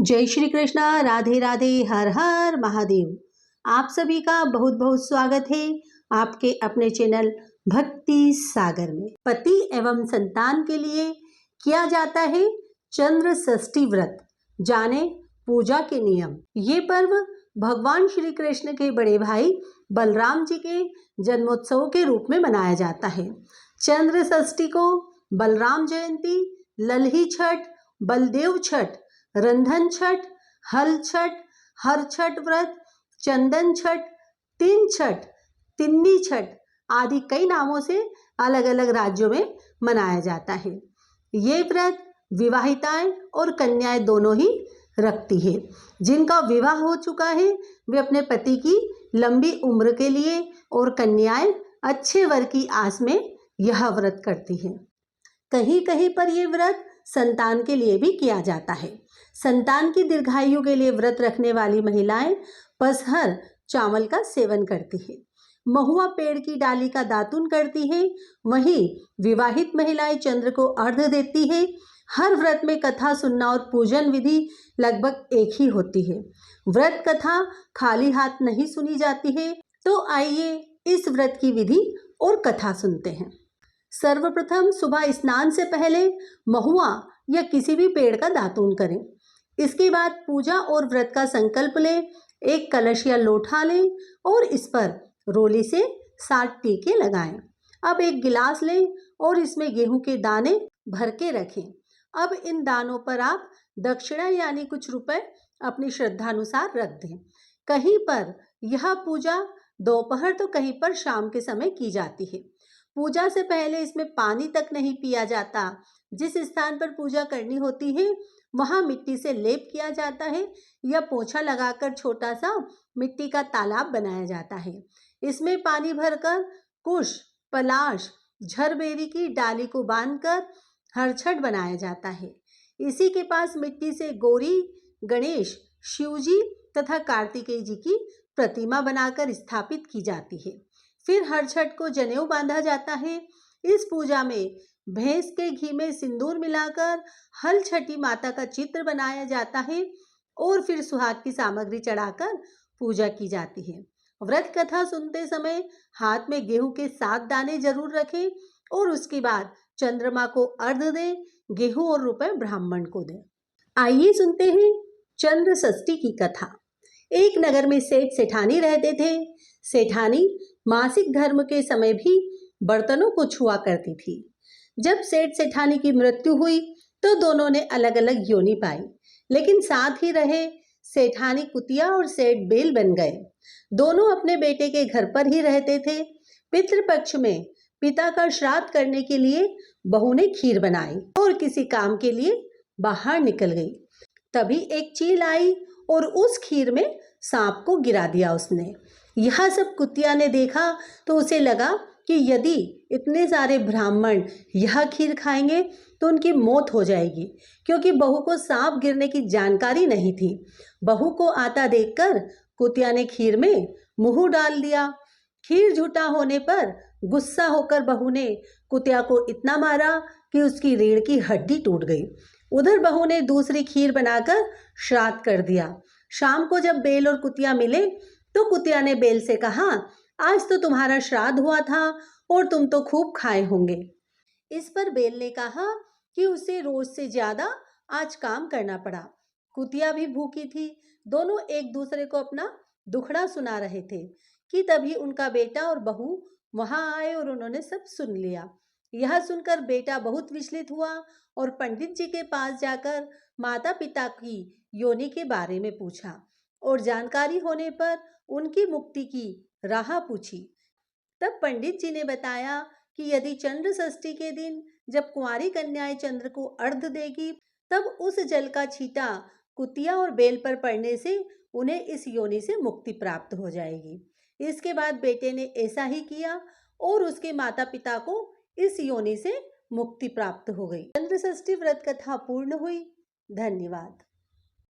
जय श्री कृष्णा, राधे राधे, हर हर महादेव। आप सभी का बहुत बहुत स्वागत है आपके अपने चैनल भक्ति सागर में। पति एवं संतान के लिए किया जाता है चंद्र षष्ठी व्रत। जाने पूजा के नियम। ये पर्व भगवान श्री कृष्ण के बड़े भाई बलराम जी के जन्मोत्सव के रूप में मनाया जाता है। चंद्र षष्ठी को बलराम जयंती, लल्ही छठ, बलदेव छठ, रंधन छठ, हल छठ, हर छठ व्रत, चंदन छठ, तीन छठ, तिन्नी छठ आदि कई नामों से अलग अलग राज्यों में मनाया जाता है। ये व्रत विवाहिताएं और कन्याएं दोनों ही रखती है। जिनका विवाह हो चुका है वे अपने पति की लंबी उम्र के लिए और कन्याएं अच्छे वर की आस में यह व्रत करती हैं। कहीं कहीं पर यह व्रत संतान के लिए भी किया जाता है। संतान की दीर्घायु के लिए व्रत रखने वाली महिलाएं पसहर चावल का सेवन करती है, महुआ पेड़ की डाली का दातुन करती है। वहीं विवाहित महिलाएं चंद्र को अर्घ्य देती है। हर व्रत में कथा सुनना और पूजन विधि लगभग एक ही होती है। व्रत कथा खाली हाथ नहीं सुनी जाती है। तो आइए इस व्रत की विधि और कथा सुनते हैं। सर्वप्रथम सुबह स्नान से पहले महुआ या किसी भी पेड़ का दातून करें। इसके बाद पूजा और व्रत का संकल्प लें। एक कलश या लोटा लें और इस पर रोली से 7 टीके लगाएं। अब एक गिलास लें और इसमें गेहूं के दाने भर के रखें। अब इन दानों पर आप दक्षिणा यानी कुछ रुपए अपनी श्रद्धानुसार रख दें। कहीं पर यह पूजा दोपहर तो कहीं पर शाम के समय की जाती है। पूजा से पहले इसमें पानी तक नहीं पिया जाता। जिस स्थान पर पूजा करनी होती है वहां मिट्टी से लेप किया जाता है या पोछा लगाकर छोटा सा मिट्टी का तालाब बनाया जाता है। इसमें पानी भरकर कुश, पलाश, झरबेरी की डाली को बांधकर हरछठ बनाया जाता है। इसी के पास मिट्टी से गौरी, गणेश, शिवजी तथा कार्तिकेय जी की प्रतिमा बनाकर स्थापित की जाती है। फिर हरछठ को जनेऊ बांधा जाता है। इस पूजा में भैंस के घी में सिंदूर मिलाकर हल छठी माता का चित्र बनाया जाता है और फिर सुहाग की सामग्री चढ़ाकर पूजा की जाती है। व्रत कथा सुनते समय हाथ में गेहूं के 7 दाने जरूर रखें और उसके बाद चंद्रमा को अर्घ्य दें। गेहूं और रुपए ब्राह्मण को दें। आइए सुनते हैं चंद्र षष्ठी की कथा। एक नगर में सेठ सेठानी रहते थे। सेठानी मासिक धर्म के समय भी बर्तनों को छुआ करती थी। जब सेठ सेठानी की मृत्यु हुई तो दोनों ने अलग अलग योनि पाई, लेकिन साथ ही रहे। सेठानी कुतिया और सेठ बेल बन गए। दोनों अपने बेटे के घर पर ही रहते थे। पितृपक्ष में पिता का श्राद्ध करने के लिए बहू ने खीर बनाई और किसी काम के लिए बाहर निकल गई। तभी एक चील आई और उस खीर में सांप को गिरा दिया उसने। यह सब कुतिया ने देखा तो उसे लगा कि यदि इतने सारे ब्राह्मण यह खीर खाएंगे तो उनकी मौत हो जाएगी, क्योंकि बहू को सांप गिरने की जानकारी नहीं थी। बहू को आता देखकर कुतिया ने खीर में मुंह डाल दिया। खीर झूठा होने पर गुस्सा होकर बहू ने कुतिया को इतना मारा कि उसकी रीढ़ की हड्डी टूट गई। उधर बहू ने दूसरी खीर बनाकर श्राद्ध कर दिया। शाम को जब बेल और कुतिया मिले तो कुतिया ने बेल से कहा, आज तो तुम्हारा श्राद्ध हुआ था और तुम तो खूब खाए होंगे। इस पर बेल ने कहा कि उसे रोज से ज्यादा आज काम करना पड़ा। कुतिया भी भूखी थी। दोनों एक दूसरे को अपना दुखड़ा सुना रहे थे कि तभी उनका बेटा और बहू वहां आए और उन्होंने सब सुन लिया। यह सुनकर बेटा बहुत विचलित हुआ और पंडित जी के पास जाकर माता पिता की योनि के बारे में पूछा और जानकारी होने पर उनकी मुक्ति की राह पूछी। तब पंडित जी ने बताया कि यदि चंद्र षष्ठी के दिन जब कुंवारी कन्याएं चंद्र को अर्घ्य देगी तब उस जल का छींटा कुतिया और बेल पर पड़ने से उन्हें इस योनि से मुक्ति प्राप्त हो जाएगी। इसके बाद बेटे ने ऐसा ही किया और उसके माता पिता को इस योनि से मुक्ति प्राप्त हो गई। चंद्र षष्ठी व्रत कथा पूर्ण हुई। धन्यवाद।